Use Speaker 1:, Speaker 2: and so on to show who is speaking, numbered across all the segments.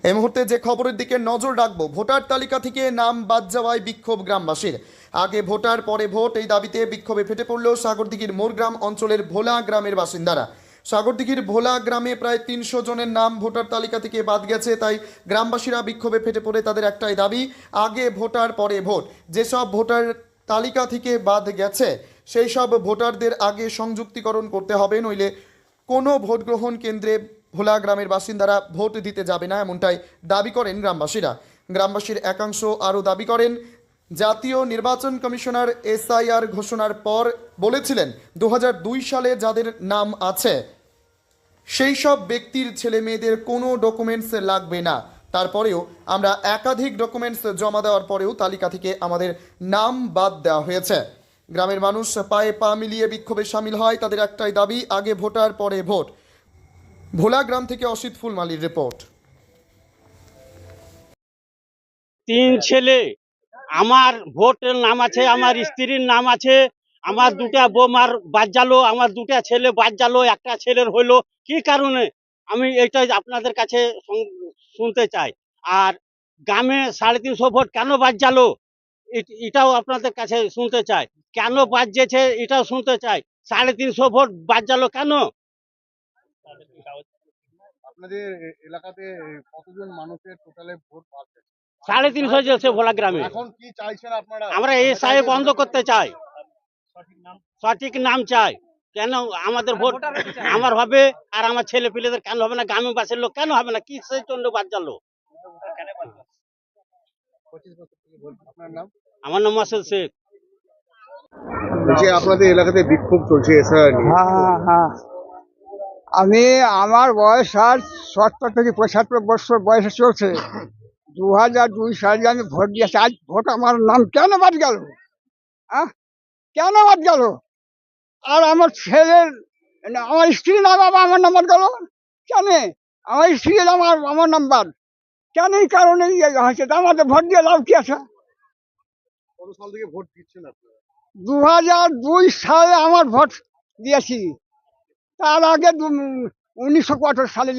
Speaker 1: এই মুহূর্তে যে খবরের দিকে নজর রাখবো, ভোটার তালিকা থেকে নাম বাদ যাওয়ায় বিক্ষোভ গ্রামবাসীর। আগে ভোটার পরে ভোট, এই দাবিতে বিক্ষোভে ফেটে পড়ল সাগরদিঘির মোরগ্রাম অঞ্চলের ভোলা গ্রামের বাসিন্দারা। সাগরদিঘির ভোলা গ্রামে প্রায় 300 জনের নাম ভোটার তালিকা থেকে বাদ গেছে, তাই গ্রামবাসীরা বিক্ষোভে ফেটে পড়ে তাদের একটাই দাবি, আগে ভোটার পরে ভোট। যেসব ভোটার তালিকা থেকে বাদ গেছে সেই সব ভোটারদের আগে সংযুক্তিকরণ করতে হবে, নইলে কোনো ভোট গ্রহণ কেন্দ্রে ভোলা গ্রামের বাসিন্দারা ভোট দিতে যাবে না, এমনটাই দাবি করেন গ্রামবাসীরা। গ্রামবাসীর একাংশ আরও দাবি করেন, জাতীয় নির্বাচন কমিশনার এসআইআর ঘোষণার পর বলেছিলেন 2002 সালে যাদের নাম আছে সেই সব ব্যক্তির ছেলে মেয়েদের কোনো ডকুমেন্টস লাগবে না। তারপরেও আমরা একাধিক ডকুমেন্টস জমা দেওয়ার পরেও তালিকা থেকে আমাদের নাম বাদ দেওয়া হয়েছে। গ্রামের মানুষ পায়ে পা মিলিয়ে বিক্ষোভে সামিল হয়, তাদের একটাই দাবি, আগে ভোটার পরে ভোট। ভোলা গ্রাম থেকে অসিত ফুলমালির রিপোর্ট।
Speaker 2: 3 ছেলে, আমার ভোটের নাম আছে, আমার স্ত্রীর নাম আছে, আমার দুটা বৌমার বাদ গেলো, আমার দুটা ছেলে বাদ গেলো, একটা ছেলের হইলো কি কারণে, আমি এইটাই আপনাদের কাছে শুনতে চাই। আর গ্রামে 350 ভোট কেন বাদ গেলো এটাও আপনাদের কাছে শুনতে চাই। কেন বাদ যেছে এটাও শুনতে চাই। 350 ভোট বাদ গেলো কেন?
Speaker 3: আপনাদের এলাকাতে কতজন মানুষের টোটালে ভোট পাচ্ছে?
Speaker 2: 350 যাচ্ছে ভোলা গ্রামে।
Speaker 3: এখন কি চাইছেন আপনারা?
Speaker 2: আমরা এই সাহেব বন্ধ করতে চাই, সঠিক নাম চাই। কেন আমাদের ভোট আমার হবে আর আমার ছেলে পিলেদের কেন হবে না? গ্রামবাসীর লোক কেন হবে না? কি সেই জন্য বাদ গেল?
Speaker 3: আপনার নাম?
Speaker 2: আমার নাম মাসুদ শেখ।
Speaker 3: যে আপনাদের এলাকাতে বিক্ষোভ চলছে এসআইআর নিয়ে।
Speaker 4: হ্যাঁ, আমি আমার বয়স আর ৭০ থেকে ৭৫ বছর বয়সে চলছে। 2002 সালে আমি ভোট দিয়েছি। আজ ভোট আমার নাম কেন বাদ গেল? কেন বাদ গেল? আর আমার ছেলের আমার স্ত্রীর নাম আমার নাম বাদ গেল কেন? আমার স্ত্রীর নাম আমার নাম বাদ কেন? এই কারণে হয়েছে। আমাদের ভোট দিয়ে লাভ কি আছে?
Speaker 3: কত সাল থেকে ভোট দিচ্ছেন আপনারা?
Speaker 4: 2002 সালে আমার ভোট দিয়েছি। তার আগে 1972 সালে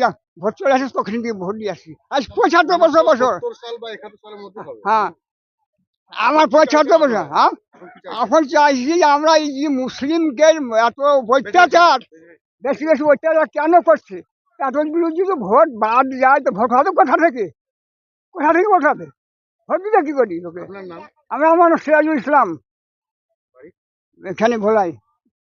Speaker 4: ভোট চলে আসে, তখন দিয়ে ভোট দিয়ে আসি। আজ 75 বছর
Speaker 3: 70 সাল বা 71 সালের মধ্যে হবে।
Speaker 4: হ্যাঁ, আমার 75 বছর। হ্যাঁ, এখন চাইছি যে আমরা এই যে মুসলিমকে এত অত্যাচার, বেশি বেশি অত্যাচার কেন করছে? এতগুলো যদি ভোট বাদ যায় তো ভোট হবে কোথা থেকে? ভোট হবে? ভোট দিতে কি করি লোকে?
Speaker 3: আপনার নাম?
Speaker 4: আমার সিরাজুল ইসলাম, এখানে ভোলাই।